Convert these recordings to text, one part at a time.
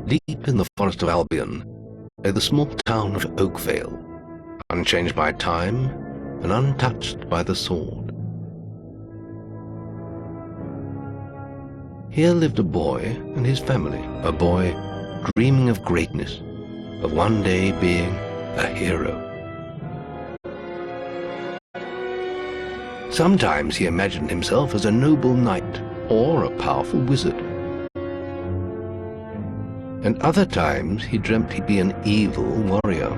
Deep in the forest of Albion lay the small town of Oakvale, unchanged by time and untouched by the sword. Here lived a boy and his family, a boy dreaming of greatness, of one day being a hero. Sometimes he imagined himself as a noble knight or a powerful wizard. And other times he dreamt he'd be an evil warrior.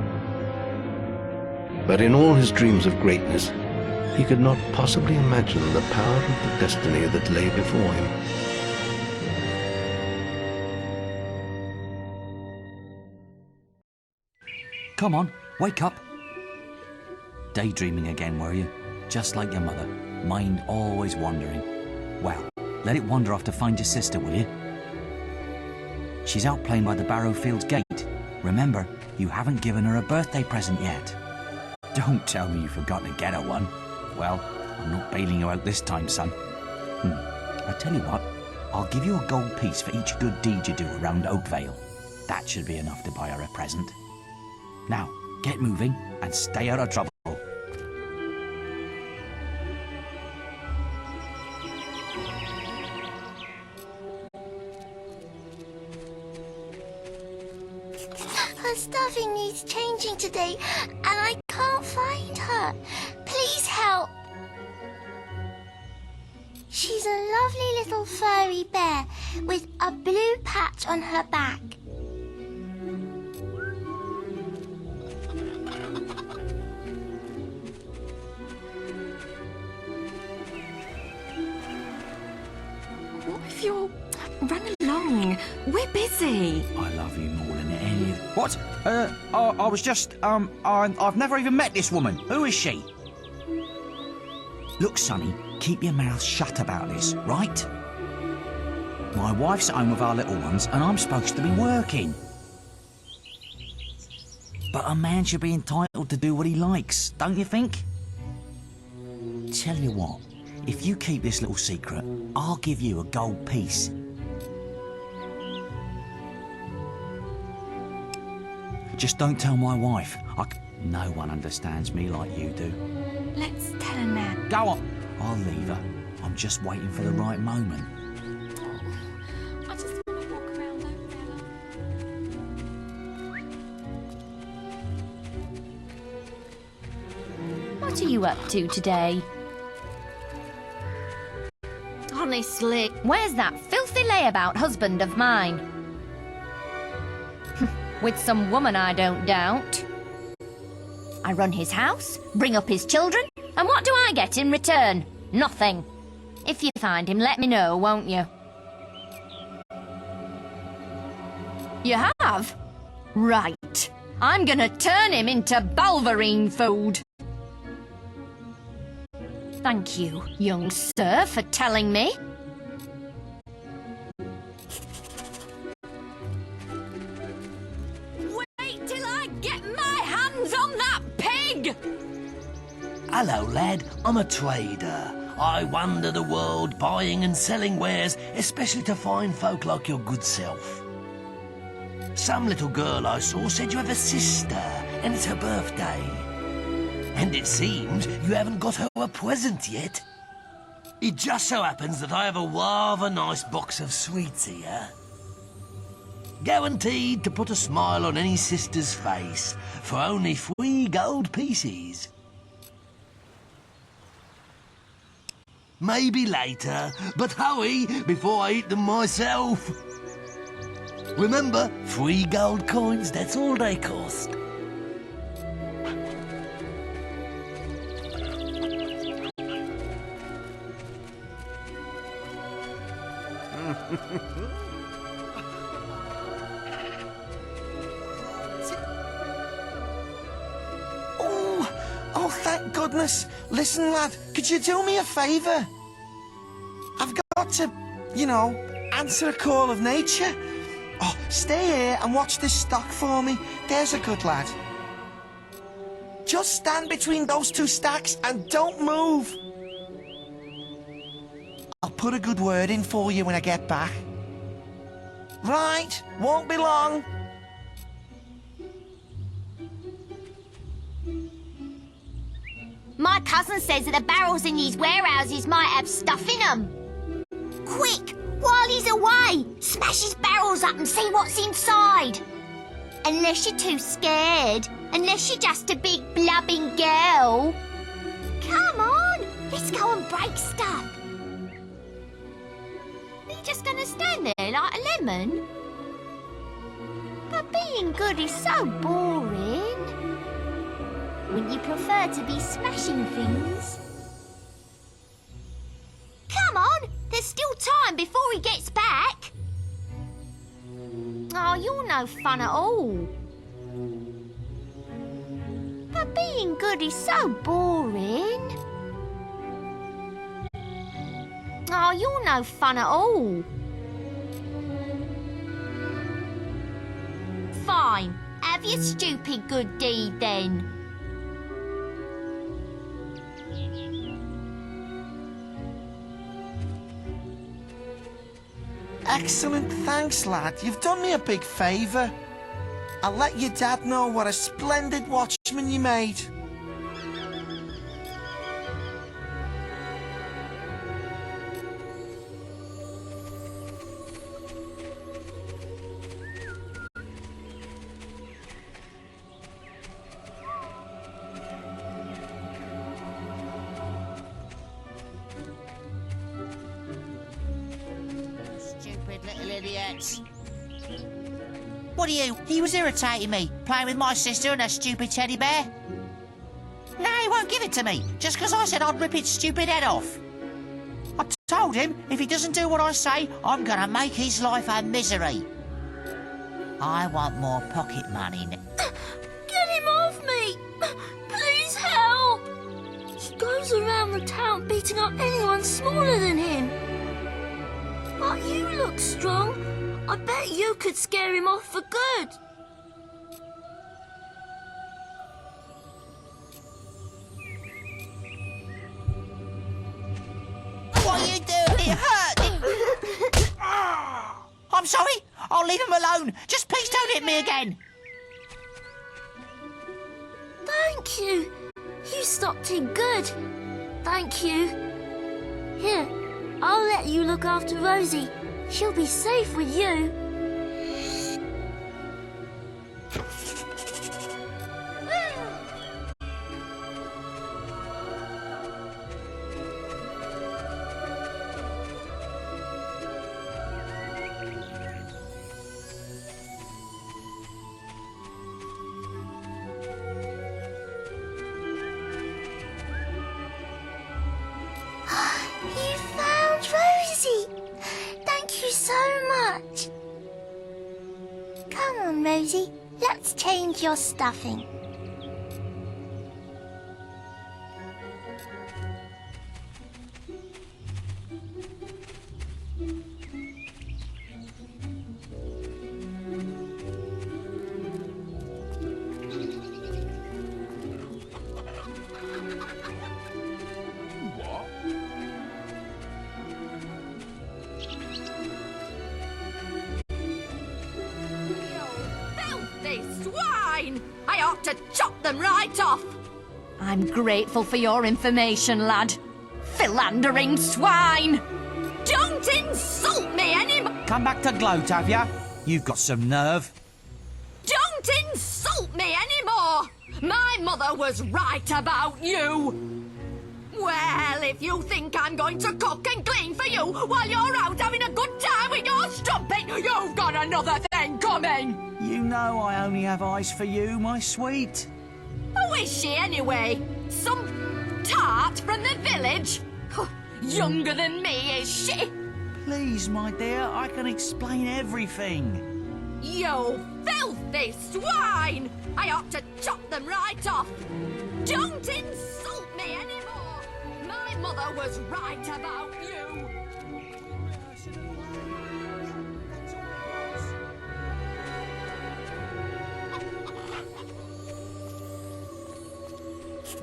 But in all his dreams of greatness, he could not possibly imagine the power of the destiny that lay before him. Come on, wake up. Daydreaming again, were you? Just like your mother, mind always wandering. Well, let it wander off to find your sister, will you? She's out playing by the Barrowfields gate. Remember, you haven't given her a birthday present yet. Don't tell me you forgot to get her one. Well, I'm not bailing you out this time, son. I tell you what, I'll give you a gold piece for each good deed you do around Oakvale. That should be enough to buy her a present. Now, get moving and stay out of trouble. Her stuffing needs changing today, and I can't find her. Please help. She's a lovely little furry bear with a blue patch on her back. What if you're... Run along. We're busy. I love you more than any... What? I was just, I've never even met this woman. Who is she? Look, Sonny, keep your mouth shut about this, right? My wife's at home with our little ones, and I'm supposed to be working. But a man should be entitled to do what he likes, don't you think? Tell you what, if you keep this little secret, I'll give you a gold piece. Just don't tell my wife. No one understands me like you do. Let's tell her now. Go on. I'll leave her. I'm just waiting for the right moment. I just want to walk around Oakvale. What are you up to today? Honestly. Where's that filthy layabout husband of mine? With some woman, I don't doubt. I run his house, bring up his children, and what do I get in return? Nothing. If you find him, let me know, won't you? You have? Right. I'm gonna turn him into Balverine food. Thank you, young sir, for telling me. Hello, lad. I'm a trader. I wander the world buying and selling wares, especially to fine folk like your good self. Some little girl I saw said you have a sister, and it's her birthday. And it seems you haven't got her a present yet. It just so happens that I have a rather nice box of sweets here. Guaranteed to put a smile on any sister's face for only 3 gold pieces. Maybe later, but hurry before I eat them myself. Remember, 3 gold coins, that's all they cost. Oh, thank goodness. Listen, lad, could you do me a favour? I've got to, answer a call of nature. Oh, stay here and watch this stock for me. There's a good lad. Just stand between those 2 stacks and don't move. I'll put a good word in for you when I get back. Right, won't be long. My cousin says that the barrels in these warehouses might have stuff in them. Quick, while he's away, smash his barrels up and see what's inside. Unless you're too scared. Unless you're just a big blubbing girl. Come on, let's go and break stuff. Are you just gonna stand there like a lemon? But being good is so boring. Wouldn't you prefer to be smashing things? Come on, there's still time before he gets back. Oh, you're no fun at all. But being good is so boring. Oh, you're no fun at all. Fine, have your stupid good deed then. Excellent, thanks, lad. You've done me a big favour. I'll let your dad know what a splendid watchman you made. Stupid little idiots. What are you? He was irritating me, playing with my sister and her stupid teddy bear. No, he won't give it to me, just because I said I'd rip its stupid head off. I told him if he doesn't do what I say, I'm going to make his life a misery. I want more pocket money now. Get him off me! Please help! He goes around the town beating up anyone smaller than him. But you look strong. I bet you could scare him off for good. What are you doing? It hurt! I'm sorry. I'll leave him alone. Just please don't hit me again. Thank you. You stopped him good. Thank you. Here, I'll let you look after Rosie. She'll be safe with you. You found Rosie. Thank you so much. Come on, Rosie. Let's change your stuffing. Filthy swine! I ought to chop them right off! I'm grateful for your information, lad. Philandering swine! Don't insult me anymore! Come back to gloat, have ya? You've got some nerve. Don't insult me anymore! My mother was right about you! Well, if you think I'm going to cook and clean for you while you're out having a good time with your strumpet, you've got another thing coming! You know I only have eyes for you, my sweet. Who is she anyway? Some tart from the village? Younger than me, is she? Please, my dear, I can explain everything. You filthy swine! I ought to chop them right off! Don't insult me anymore! My mother was right about you!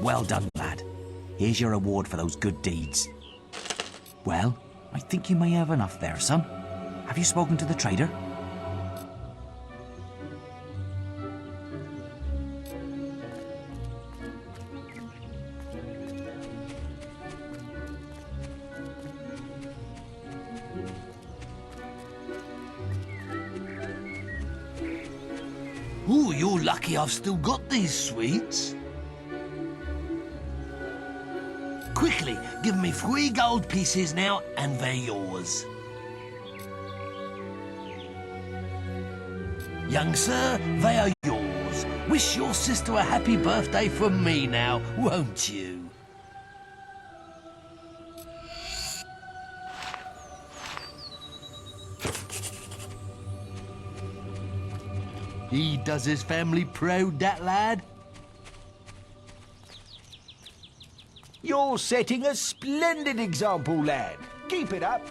Well done, lad. Here's your reward for those good deeds. Well, I think you may have enough there, son. Have you spoken to the trader? Ooh, you're lucky I've still got these sweets. Quickly, give me 3 gold pieces now, and they're yours. Young sir, they are yours. Wish your sister a happy birthday from me now, won't you? He does his family proud, that lad. You're setting a splendid example, lad. Keep it up.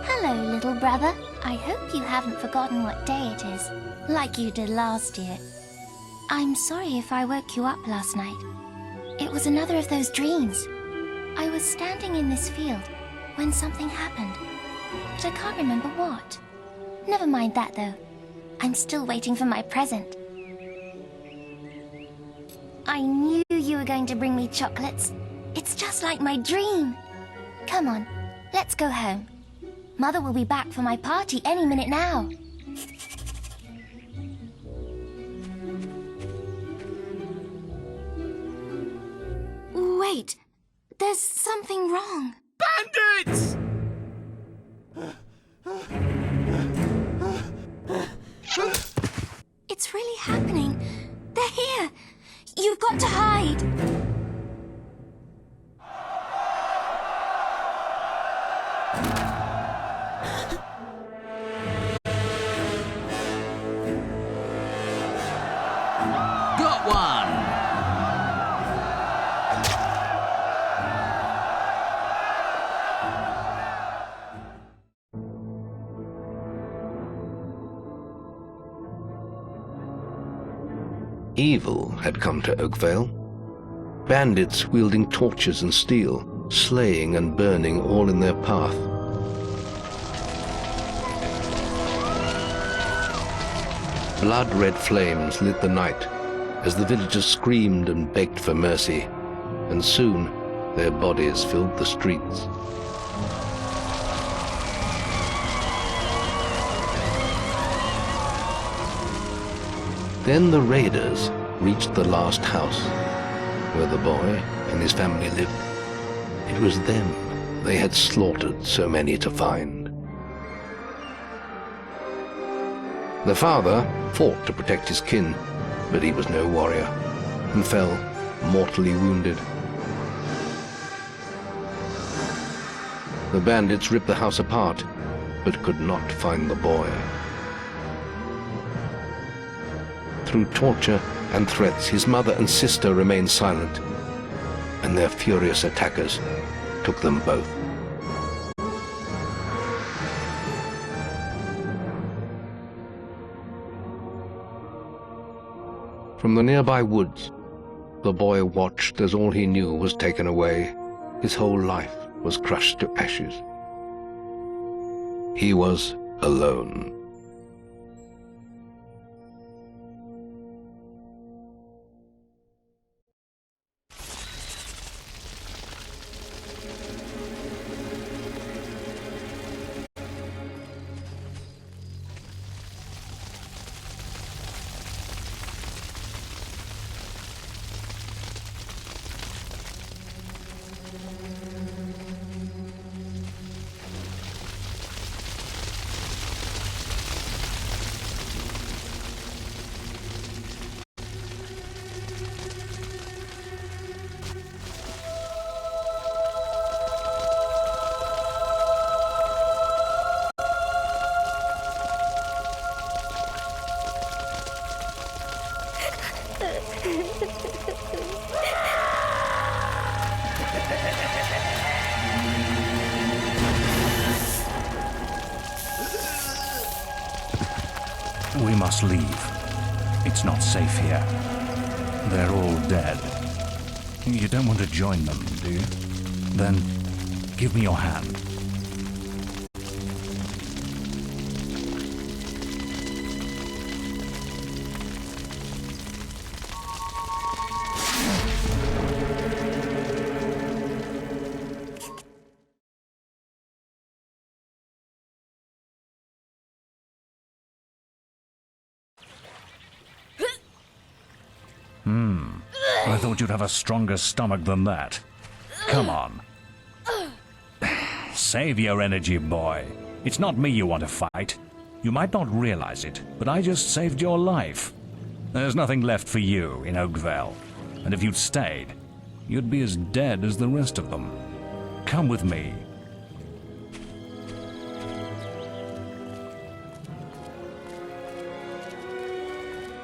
Hello, little brother. I hope you haven't forgotten what day it is, like you did last year. I'm sorry if I woke you up last night. It was another of those dreams. I was standing in this field when something happened, but I can't remember what. Never mind that, though. I'm still waiting for my present. I knew you were going to bring me chocolates. It's just like my dream. Come on, let's go home. Mother will be back for my party any minute now. Wait, there's something wrong. Bandits! It's really happening. They're here. You've got to hide. Got one! Evil had come to Oakvale. Bandits wielding torches and steel, slaying and burning all in their path. Blood-red flames lit the night as the villagers screamed and begged for mercy, and soon their bodies filled the streets. Then the raiders reached the last house, where the boy and his family lived. It was them they had slaughtered so many to find. The father fought to protect his kin, but he was no warrior, and fell mortally wounded. The bandits ripped the house apart, but could not find the boy. Through torture and threats, his mother and sister remained silent, and their furious attackers took them both. From the nearby woods, the boy watched as all he knew was taken away. His whole life was crushed to ashes. He was alone. We must leave. It's not safe here. They're all dead. You don't want to join them, do you? Then give me your hand. I thought you'd have a stronger stomach than that. Come on. Save your energy, boy. It's not me you want to fight. You might not realize it, but I just saved your life. There's nothing left for you in Oakvale. And if you'd stayed, you'd be as dead as the rest of them. Come with me.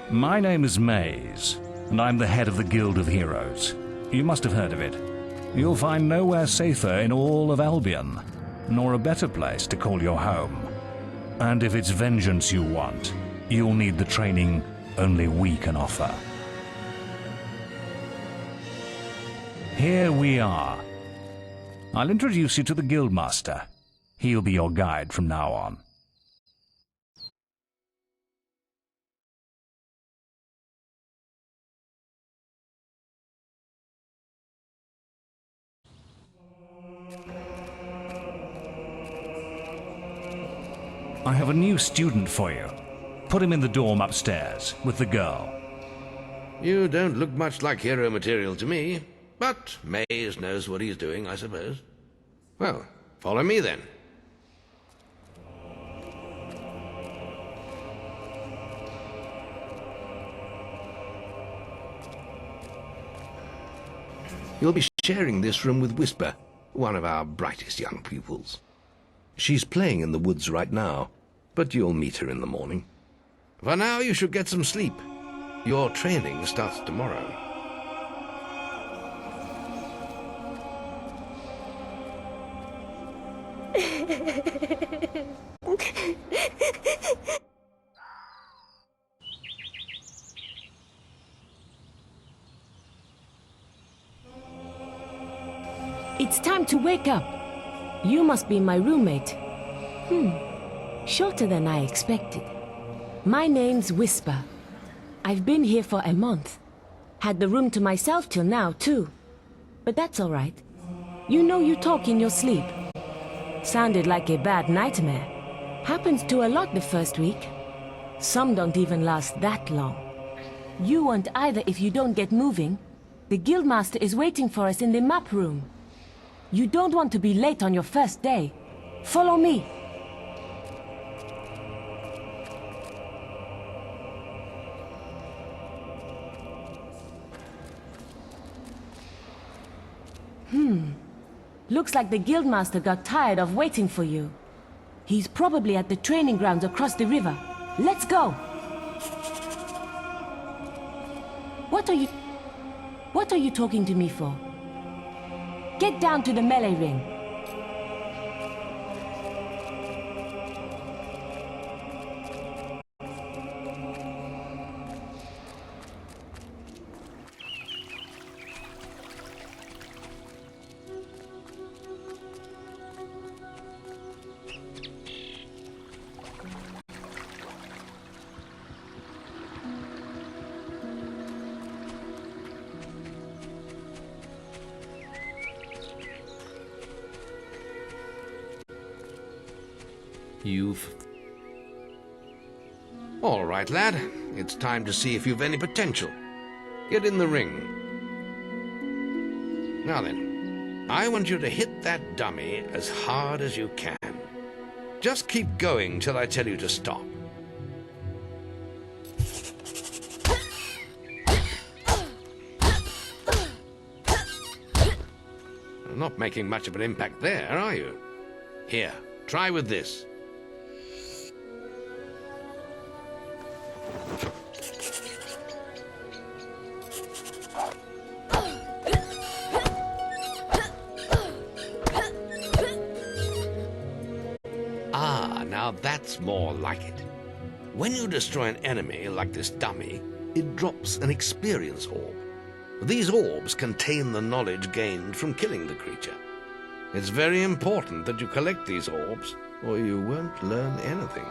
My name is Maze, and I'm the head of the Guild of Heroes. You must have heard of it. You'll find nowhere safer in all of Albion, nor a better place to call your home. And if it's vengeance you want, you'll need the training only we can offer. Here we are. I'll introduce you to the Guildmaster. He'll be your guide from now on. I have a new student for you. Put him in the dorm upstairs, with the girl. You don't look much like hero material to me, but Maze knows what he's doing, I suppose. Well, follow me then. You'll be sharing this room with Whisper, one of our brightest young pupils. She's playing in the woods right now, but you'll meet her in the morning. For now, you should get some sleep. Your training starts tomorrow. It's time to wake up. You must be my roommate. Shorter than I expected. My name's Whisper. I've been here for a month. Had the room to myself till now, too. But that's all right. You know you talk in your sleep. Sounded like a bad nightmare. Happens to a lot the first week. Some don't even last that long. You won't either if you don't get moving. The Guildmaster is waiting for us in the map room. You don't want to be late on your first day. Follow me. Looks like the Guildmaster got tired of waiting for you. He's probably at the training grounds across the river. Let's go! What are you talking to me for? Get down to the melee ring. All right, lad. It's time to see if you've any potential. Get in the ring. Now then, I want you to hit that dummy as hard as you can. Just keep going till I tell you to stop. You're not making much of an impact there, are you? Here, try with this. Now that's more like it. When you destroy an enemy like this dummy, it drops an experience orb. These orbs contain the knowledge gained from killing the creature. It's very important that you collect these orbs, or you won't learn anything.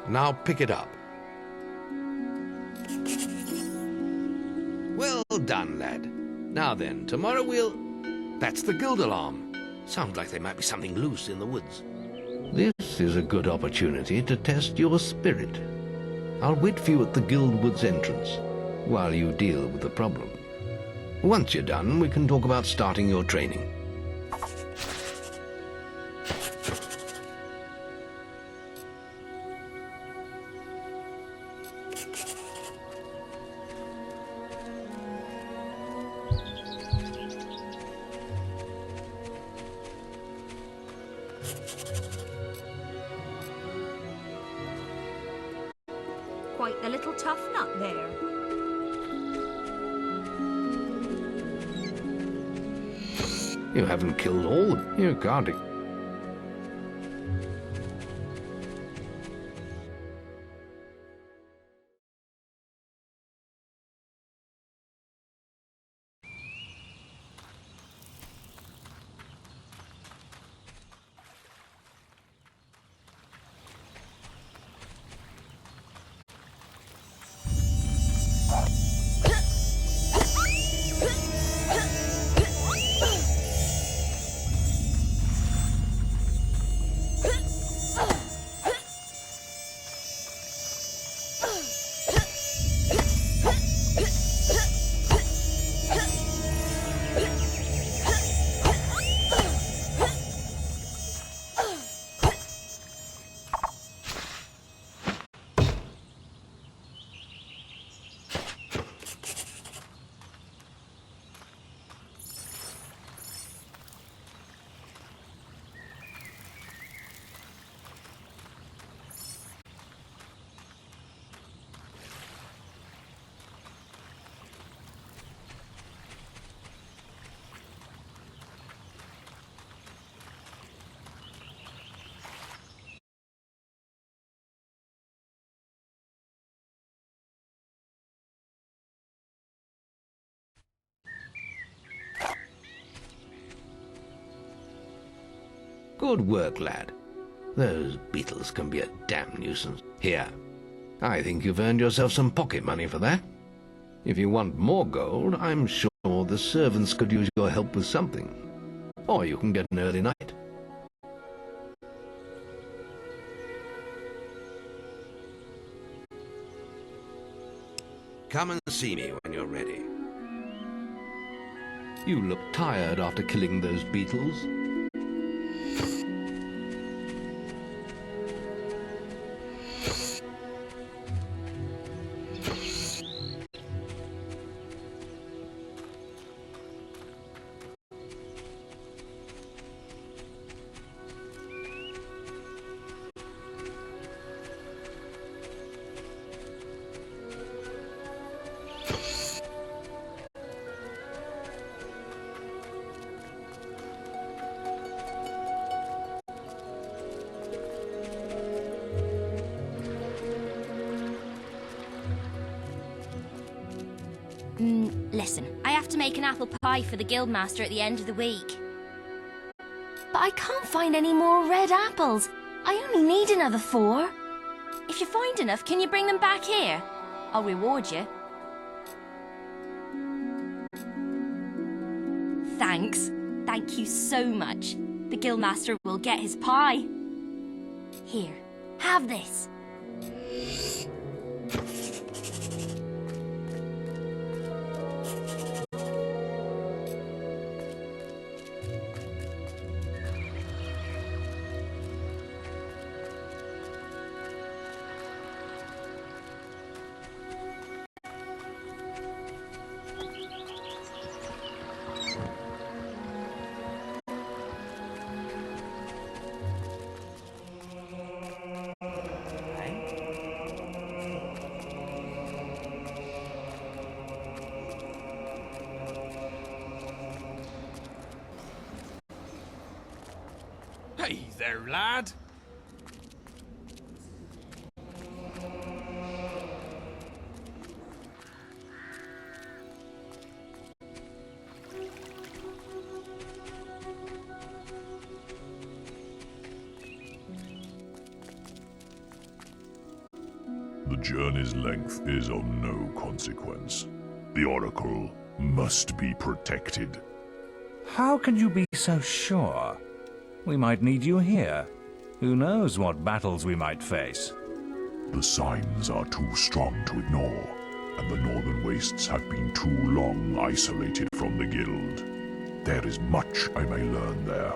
Now pick it up. Well done, lad. Now then, tomorrow we'll... That's the guild alarm. Sounds like there might be something loose in the woods. This is a good opportunity to test your spirit. I'll wait for you at the guild woods entrance while you deal with the problem. Once you're done, we can talk about starting your training. Quite the little tough nut there. You haven't killed all. You can't. Good work, lad. Those beetles can be a damn nuisance. Here, I think you've earned yourself some pocket money for that. If you want more gold, I'm sure the servants could use your help with something. Or you can get an early night. Come and see me when you're ready. You look tired after killing those beetles. Listen, I have to make an apple pie for the guildmaster at the end of the week. But I can't find any more red apples. I only need another 4. If you find enough, can you bring them back here? I'll reward you. Thanks. Thank you so much. The guildmaster will get his pie. Here, have this. Hey there, lad. The journey's length is of no consequence. The Oracle must be protected. How can you be so sure? We might need you here. Who knows what battles we might face? The signs are too strong to ignore. and the northern wastes have been too long isolated from the guild. There is much I may learn there.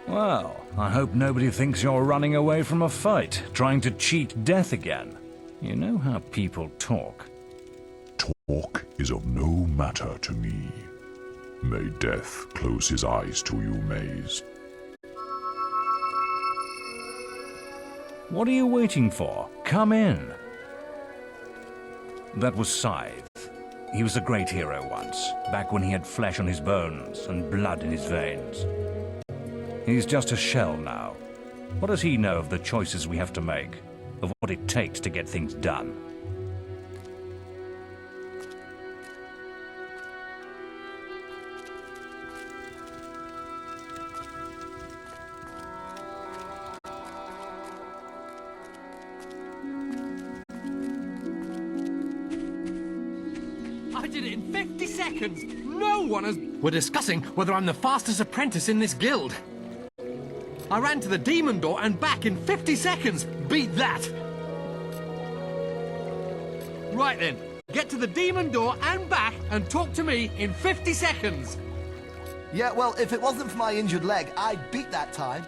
Well, I hope nobody thinks you're running away from a fight, trying to cheat death again. You know how people talk. Talk is of no matter to me. May death close his eyes to you, Maze. What are you waiting for? Come in. That was Scythe. He was a great hero once, back when he had flesh on his bones and blood in his veins. He's just a shell now. What does he know of the choices we have to make, of what it takes to get things done? I did it in 50 seconds! No one has... We're discussing whether I'm the fastest apprentice in this guild. I ran to the demon door and back in 50 seconds! Beat that! Right then, get to the demon door and back and talk to me in 50 seconds! Yeah, well, if it wasn't for my injured leg, I'd beat that time.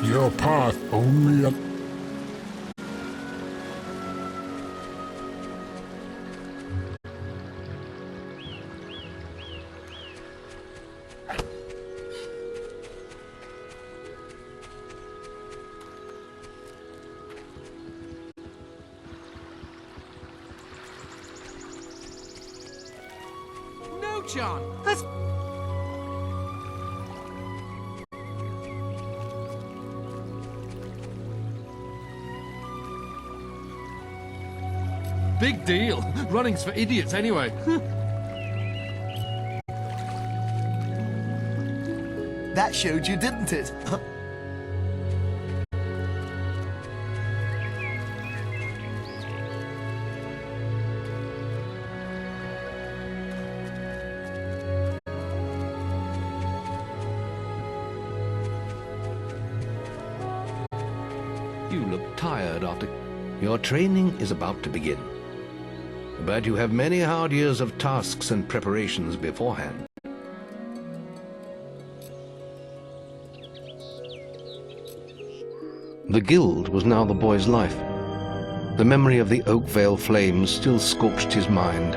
Your path only... No, John! That's... Big deal. Running's for idiots anyway. That showed you, didn't it? You look tired after... Your training is about to begin. But you have many hard years of tasks and preparations beforehand. The guild was now the boy's life. The memory of the Oakvale flames still scorched his mind,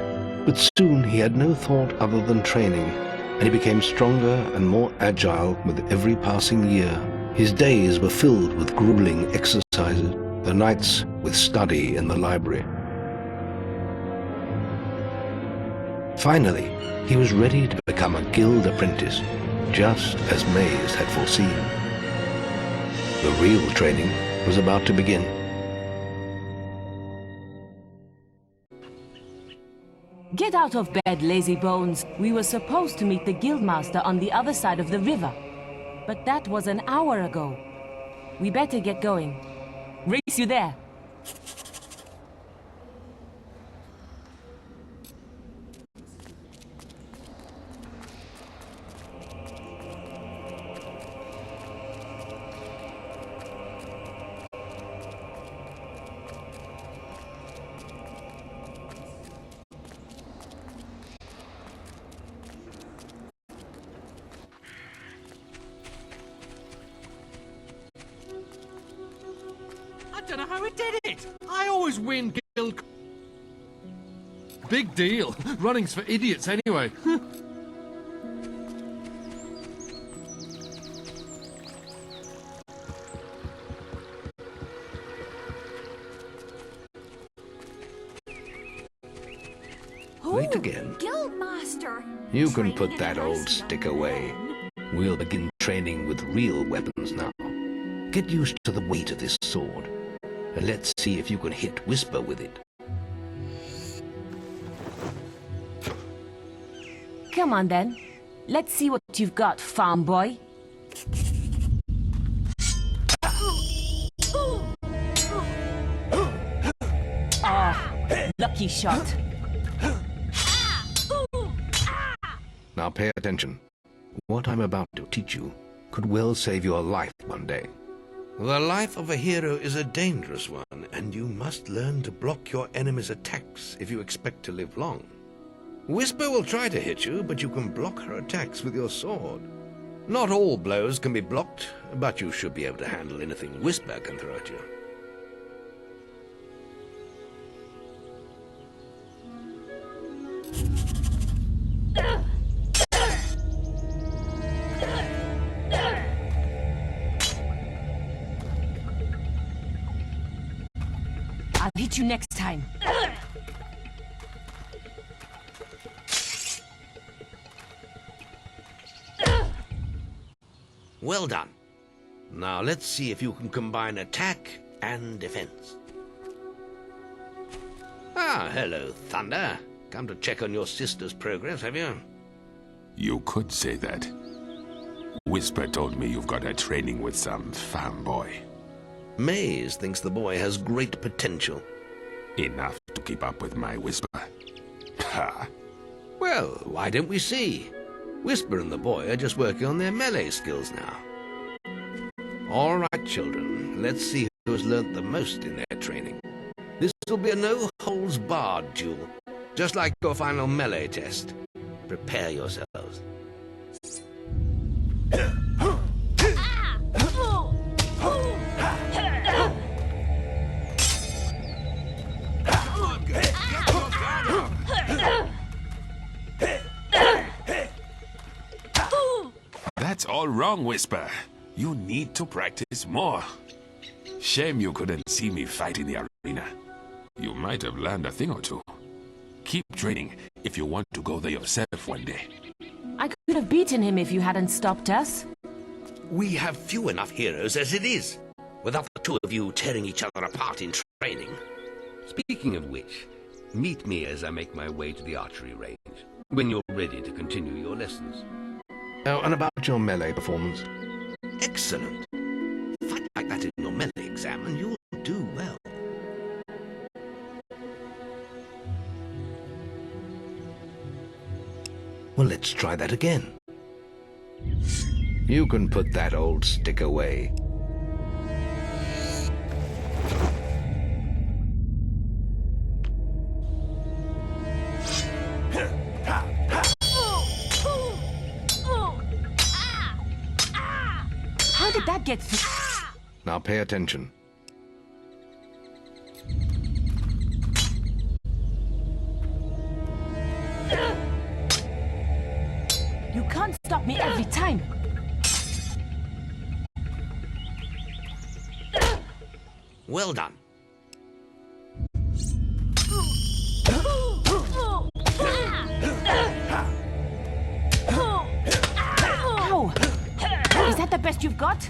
but soon he had no thought other than training, and he became stronger and more agile with every passing year. His days were filled with grueling exercises, the nights with study in the library. Finally, he was ready to become a guild apprentice, just as Maze had foreseen. The real training was about to begin. Get out of bed, lazy bones. We were supposed to meet the guildmaster on the other side of the river. But that was an hour ago. We better get going. Race you there. I don't know how he did it! I always win guild... Big deal. Running's for idiots anyway. Wait again. Guildmaster! You can put Training that in old ice stick now. away. We'll begin training with real weapons now. Get used to the weight of this sword, and let's see if you can hit Whisper with it. Come on then. Let's see what you've got, farm boy. lucky shot. Now pay attention. What I'm about to teach you could well save your life one day. The life of a hero is a dangerous one, and you must learn to block your enemy's attacks if you expect to live long. Whisper will try to hit you, but you can block her attacks with your sword. Not all blows can be blocked, but you should be able to handle anything Whisper can throw at you. I'll hit you next time. Well done. Now let's see if you can combine attack and defense. Ah, hello, Thunder. Come to check on your sister's progress, have you? You could say that. Whisper told me you've got her training with some fanboy. Maze thinks the boy has great potential. Enough to keep up with my Whisper. Ha! Well, why don't we see? Whisper and the boy are just working on their melee skills now. All right, children, let's see who has learnt the most in their training. This will be a no-holds-barred duel, just like your final melee test. Prepare yourselves. That's all wrong, Whisper. You need to practice more. Shame you couldn't see me fight in the arena. You might have learned a thing or two. Keep training if you want to go there yourself one day. I could have beaten him if you hadn't stopped us. We have few enough heroes as it is, without the two of you tearing each other apart in training. Speaking of which, meet me as I make my way to the archery range, when you're ready to continue your lessons. Oh, and about your melee performance? Excellent. Fight like that in your melee exam and you'll do well. Well, let's try that again. You can put that old stick away. How did that get through? Now pay attention. You can't stop me every time. Well done. Ow! Is that the best you've got?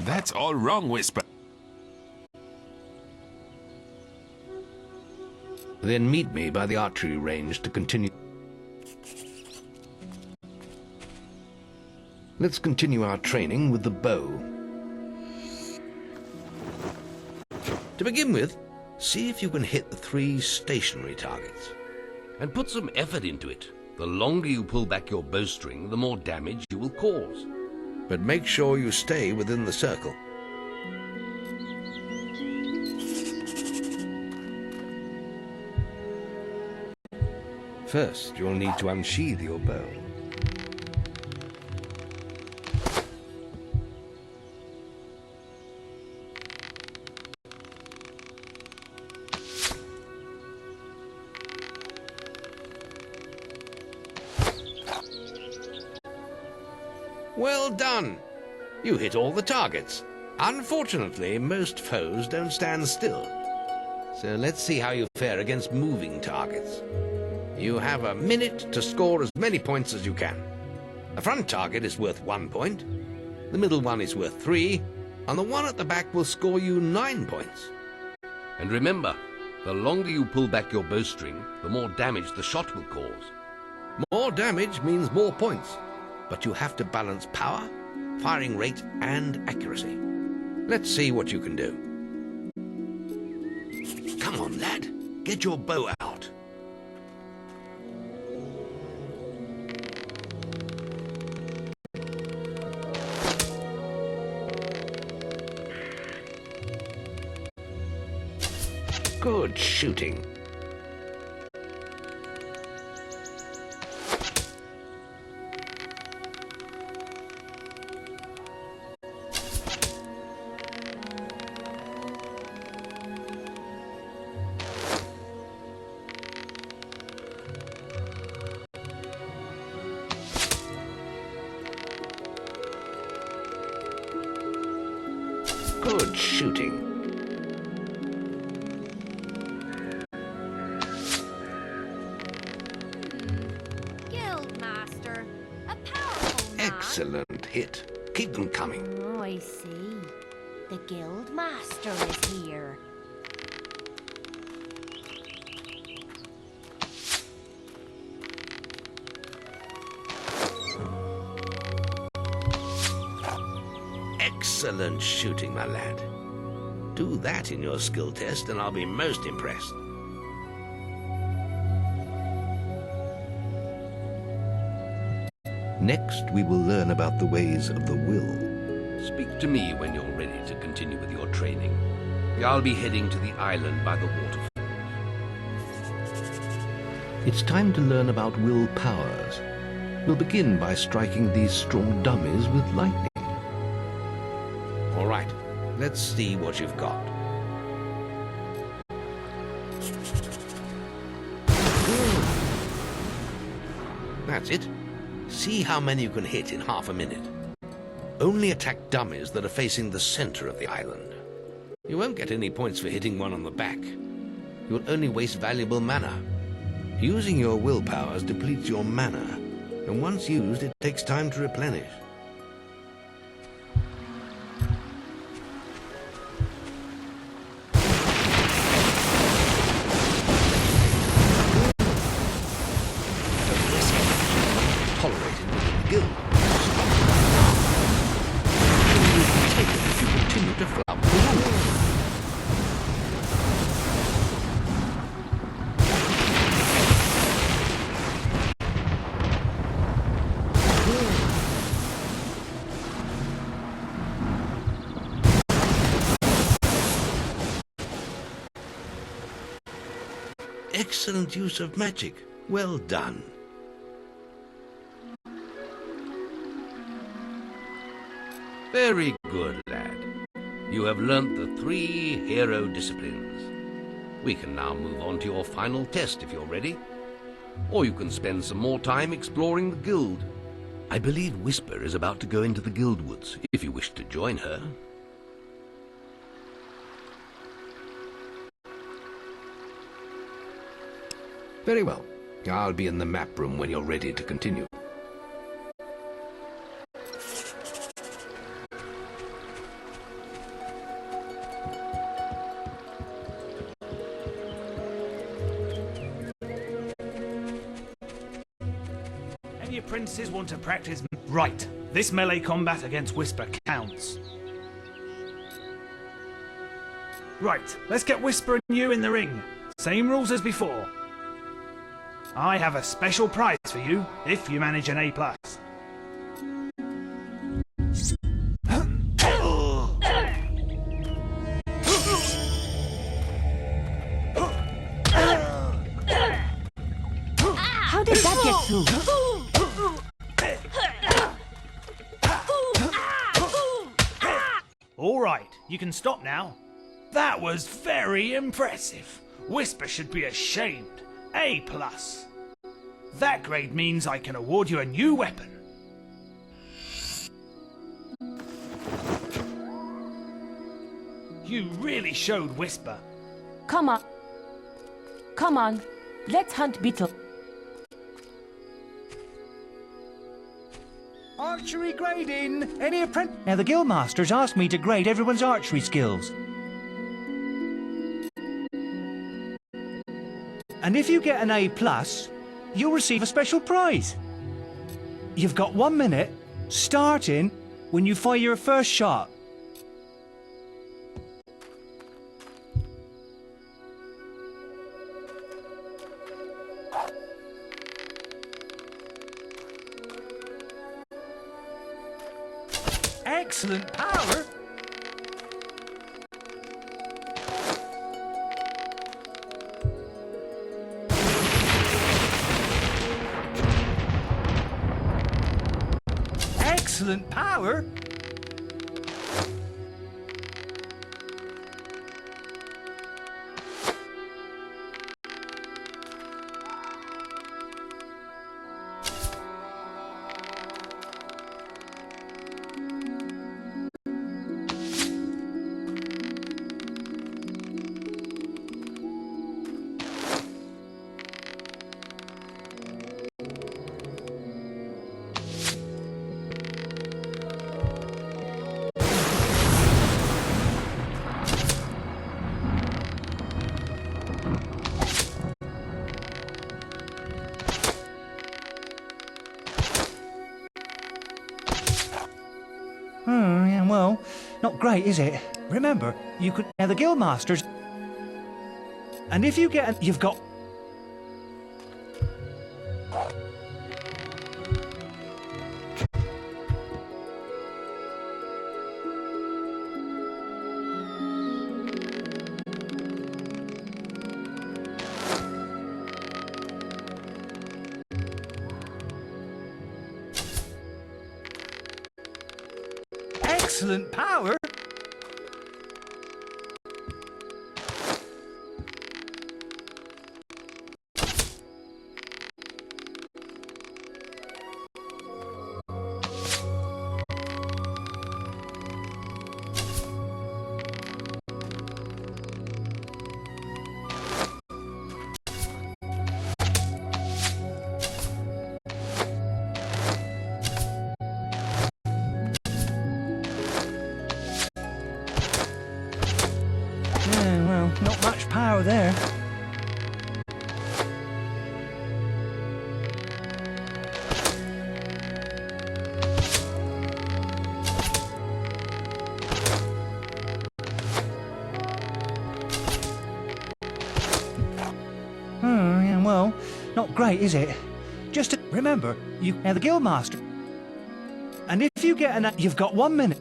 That's all wrong, Whisper. Then meet me by the archery range to continue. Let's continue our training with the bow. To begin with, see if you can hit the 3 stationary targets. And put some effort into it. The longer you pull back your bowstring, the more damage you will cause. But make sure you stay within the circle. First, you'll need to unsheath your bow. Well done! You hit all the targets. Unfortunately, most foes don't stand still. So let's see how you fare against moving targets. You have a minute to score as many points as you can. The front target is worth 1 point, the middle one is worth 3, and the one at the back will score you 9 points. And remember, the longer you pull back your bowstring, the more damage the shot will cause. More damage means more points, but you have to balance power, firing rate, and accuracy. Let's see what you can do. Come on, lad. Get your bow out. Good shooting. Good shooting. Guildmaster, a powerful man. Excellent hit. Keep them coming. Oh, I see. The Guildmaster is here. Excellent shooting, my lad. Do that in your skill test and I'll be most impressed. Next, we will learn about the ways of the will. Speak to me when you're ready to continue with your training. I'll be heading to the island by the waterfalls. It's time to learn about will powers. We'll begin by striking these strong dummies with lightning. All right, let's see what you've got. That's it. See how many you can hit in half a minute. Only attack dummies that are facing the center of the island. You won't get any points for hitting one on the back. You'll only waste valuable mana. Using your will powers depletes your mana, and once used, it takes time to replenish. Tolerated within the guild. You will be taken if you continue to flout the rules. Excellent use of magic. Well done. Very good, lad. You have learnt the 3 hero disciplines. We can now move on to your final test if you're ready. Or you can spend some more time exploring the guild. I believe Whisper is about to go into the guild woods, if you wish to join her. Very well. I'll be in the map room when you're ready to continue. Any apprentices want to practice? Right. This melee combat against Whisper counts. Right. Let's get Whisper and you in the ring. Same rules as before. I have a special prize for you if you manage an A+. How did that get through? All right, you can stop now. That was very impressive. Whisper should be ashamed. A+. That grade means I can award you a new weapon. You really showed Whisper. Come on. Come on. Let's hunt Beetle. Archery grading! Any apprentice... Now, the Guildmaster's asked me to grade everyone's archery skills. And if you get an A+, you'll receive a special prize. You've got 1 minute, starting when you fire your first shot. Excellent power. Excellent power. Yeah, well, not great, is it? Remember, you could have the guildmasters. And if you get you've got... Excellent power. Yeah, well, not much power there. Yeah, well, not great, is it? Just to remember, you are the guildmaster. And if you get an... You've got 1 minute.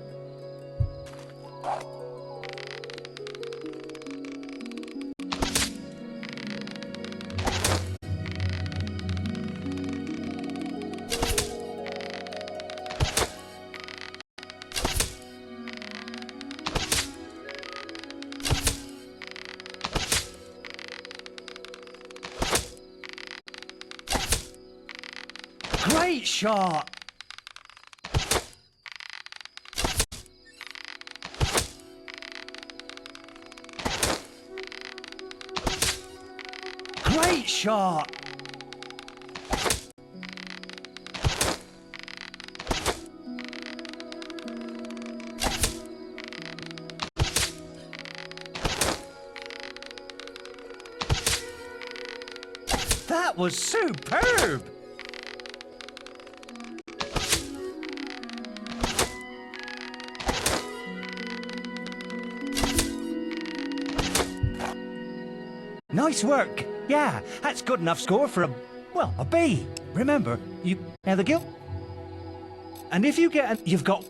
Great shot! Great shot! That was superb! Nice work. Yeah, that's good enough score for a B. Remember, you are the guild. And if you get you've got...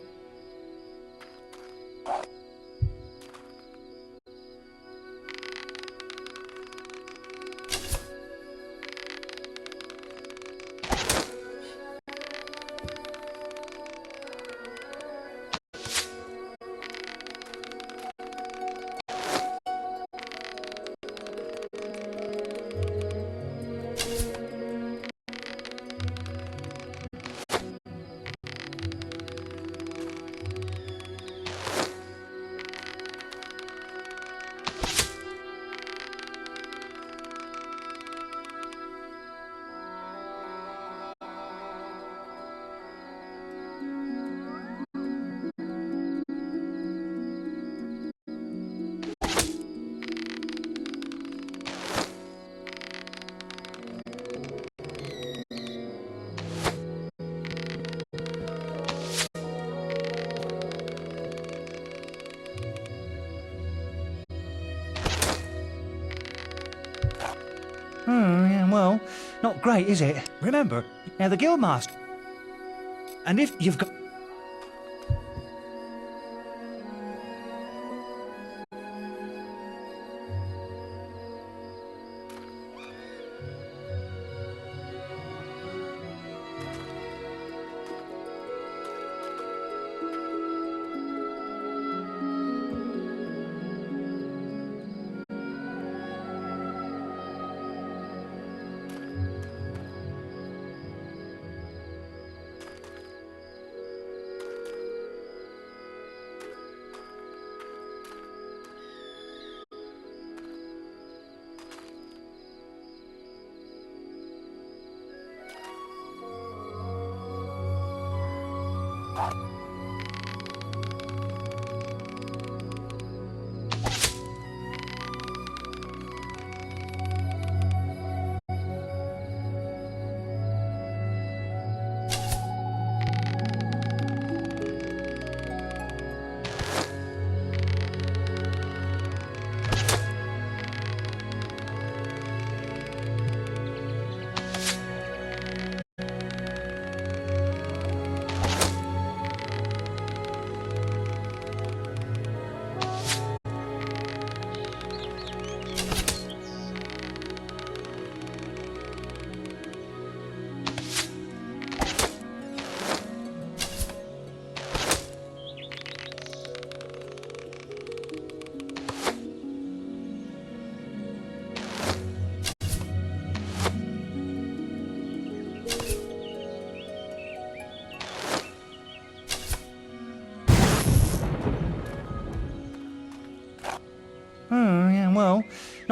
Yeah, well, not great, is it? Remember, now the guildmaster. And if you've got...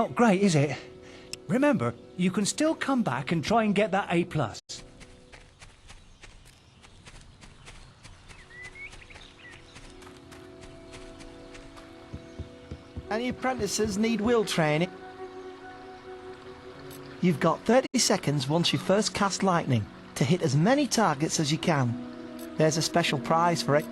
not great, is it? Remember, you can still come back and try and get that A+. Any apprentices need will training? You've got 30 seconds once you first cast lightning to hit as many targets as you can. There's a special prize for it.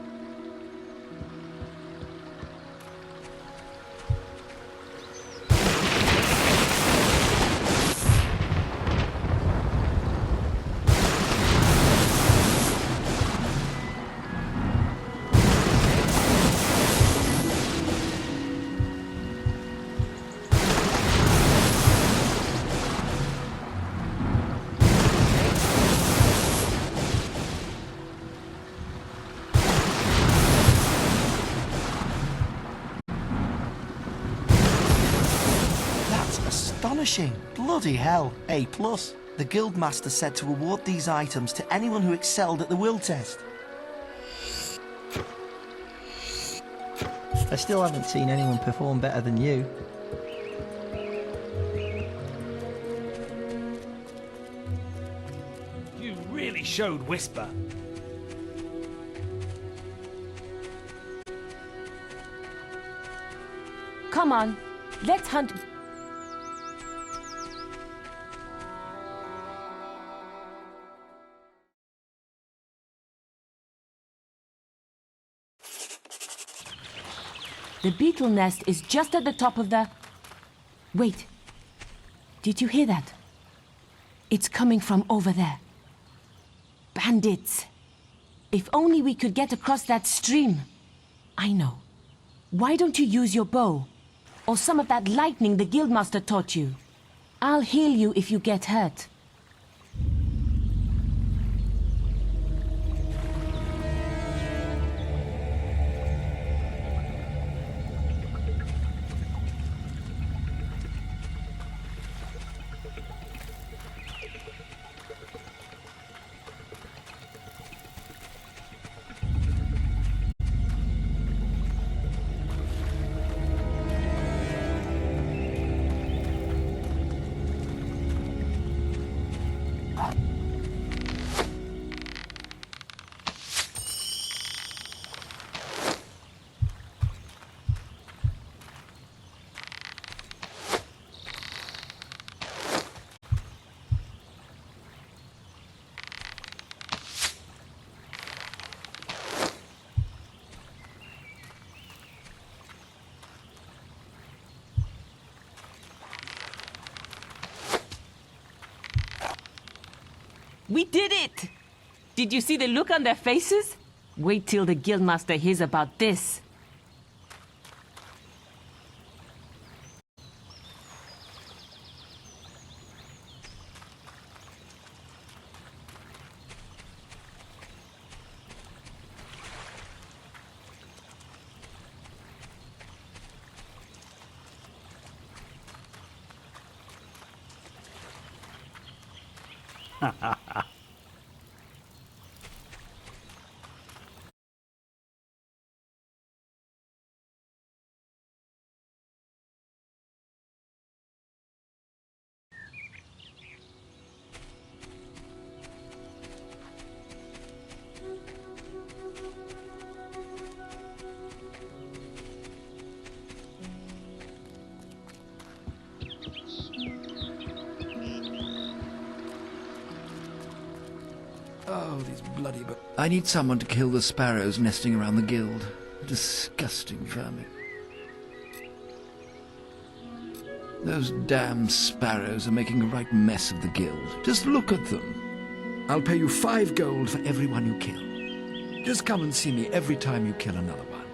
Astonishing. Bloody hell. A+. The Guildmaster said to award these items to anyone who excelled at the will test. I still haven't seen anyone perform better than you. You really showed Whisper. Come on, let's hunt. The beetle nest is just at the top of the... Wait. Did you hear that? It's coming from over there. Bandits. If only we could get across that stream. I know. Why don't you use your bow? Or some of that lightning the Guildmaster taught you? I'll heal you if you get hurt. We did it! Did you see the look on their faces? Wait till the Guildmaster hears about this. Oh, these bloody... I need someone to kill the sparrows nesting around the guild. Disgusting vermin. Those damn sparrows are making a right mess of the guild. Just look at them. I'll pay you 5 gold for every one you kill. Just come and see me every time you kill another one.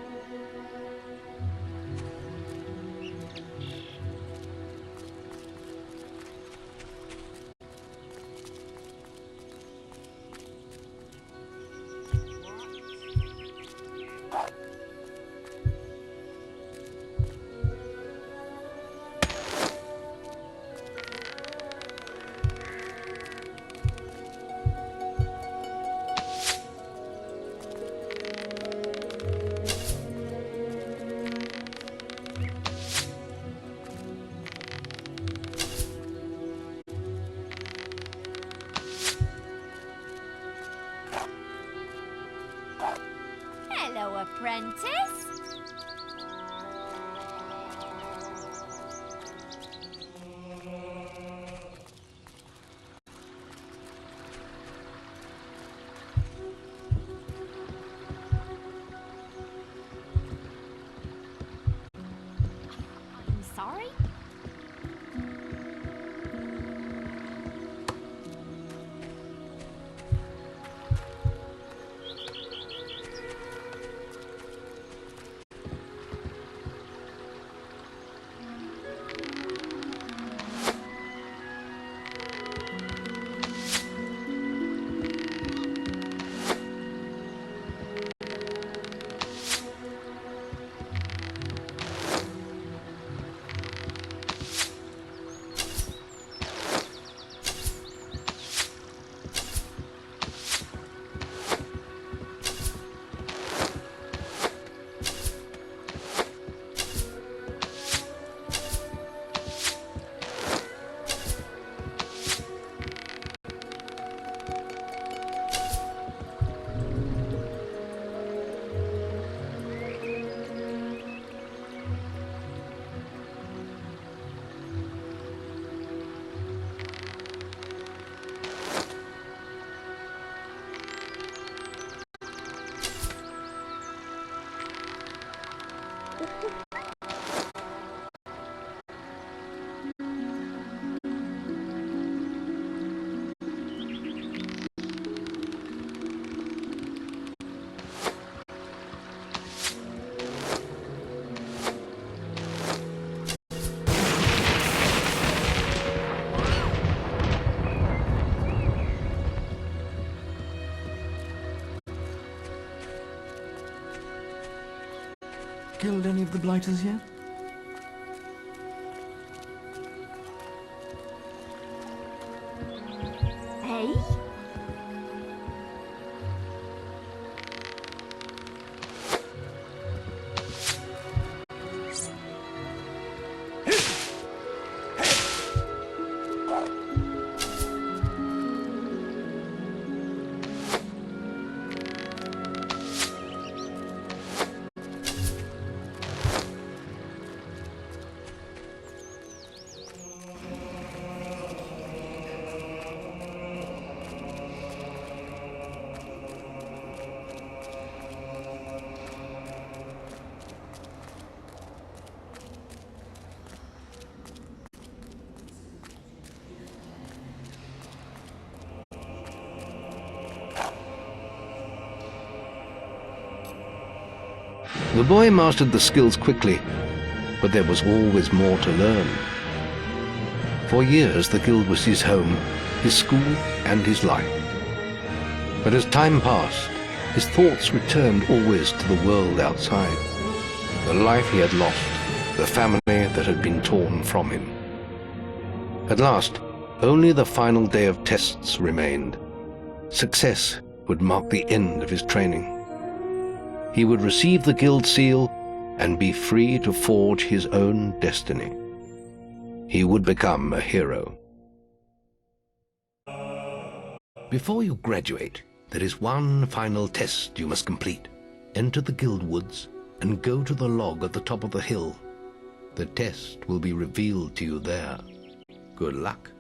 killed any of the blighters yet? Hey? The boy mastered the skills quickly, but there was always more to learn. For years, the guild was his home, his school, and his life. But as time passed, his thoughts returned always to the world outside, the life he had lost, the family that had been torn from him. At last, only the final day of tests remained. Success would mark the end of his training. He would receive the guild seal and be free to forge his own destiny. He would become a hero. Before you graduate, there is one final test you must complete. Enter the guild woods and go to the log at the top of the hill. The test will be revealed to you there. Good luck.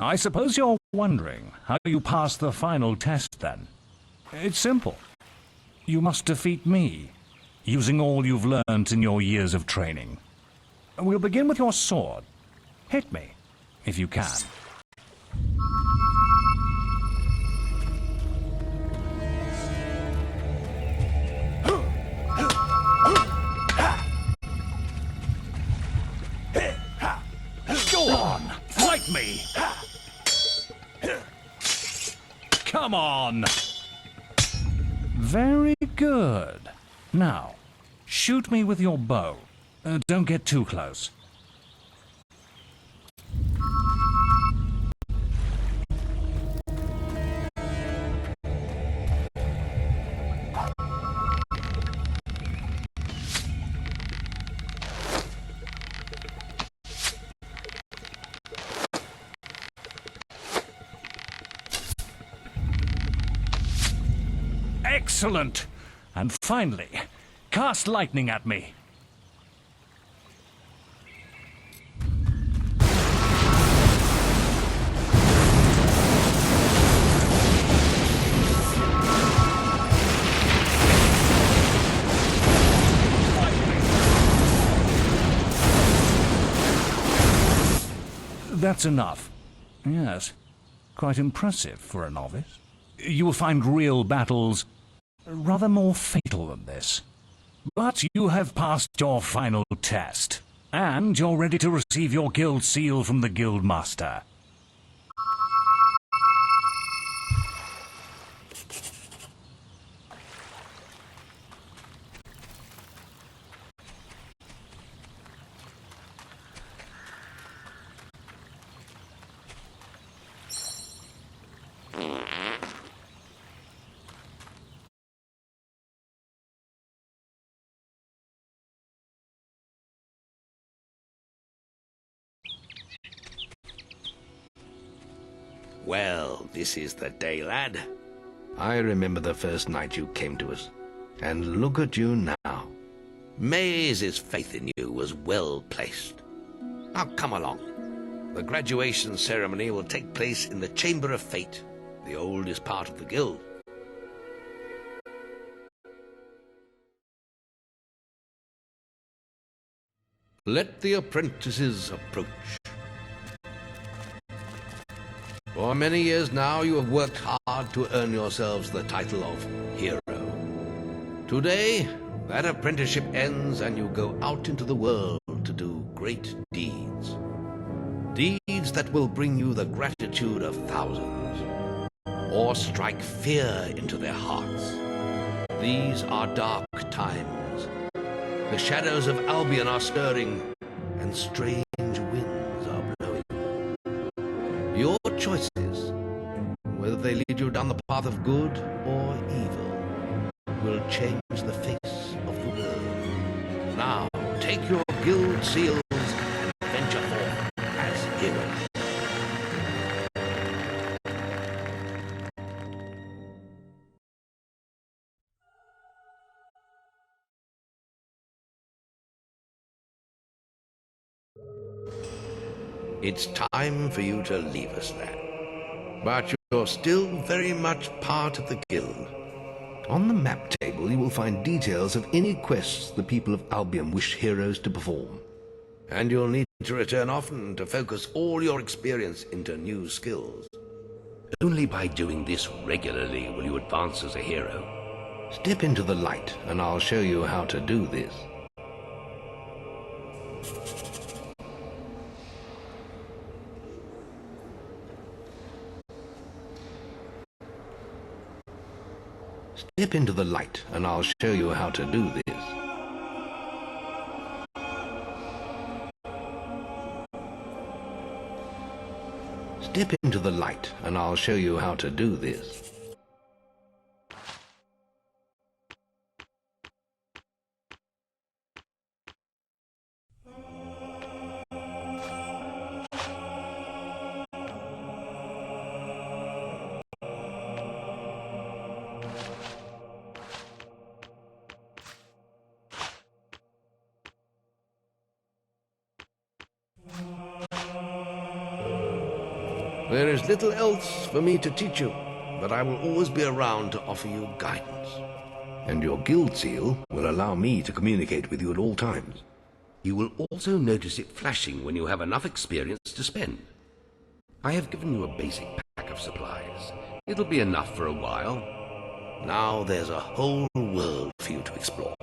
I suppose you're wondering how you pass the final test, then. It's simple. You must defeat me, using all you've learnt in your years of training. We'll begin with your sword. Hit me, if you can. Go on, fight me! Come on! Very good. Now, shoot me with your bow. Don't get too close. Excellent! And finally, cast lightning at me. That's enough. Yes, quite impressive for a novice. You will find real battles rather more fatal than this. But you have passed your final test, and you're ready to receive your guild seal from the guild master. Well, this is the day, lad. I remember the first night you came to us. And look at you now. Maze's faith in you was well placed. Now come along. The graduation ceremony will take place in the Chamber of Fate, the oldest part of the guild. Let the apprentices approach. For many years now you have worked hard to earn yourselves the title of hero. Today, That apprenticeship ends and you go out into the world to do great deeds. Deeds that will bring you the gratitude of thousands, or strike fear into their hearts. These are dark times. The shadows of Albion are stirring, and strange winds are blowing. Your choices, whether they lead you down the path of good or evil, will change the face of the world. Now, take your guild seals and venture forth as heroes. It's time for you to leave us, lad. But you're still very much part of the guild. On the map table, you will find details of any quests the people of Albion wish heroes to perform. And you'll need to return often to focus all your experience into new skills. Only by doing this regularly will you advance as a hero. Step into the light, and I'll show you how to do this. Step into the light, and I'll show you how to do this. Step into the light, and I'll show you how to do this. There is little else for me to teach you, but I will always be around to offer you guidance. And your guild seal will allow me to communicate with you at all times. You will also notice it flashing when you have enough experience to spend. I have given you a basic pack of supplies. It'll be enough for a while. Now there's a whole world for you to explore.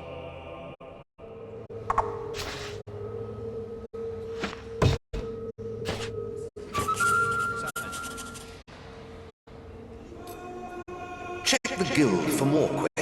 Check the guild for more questions.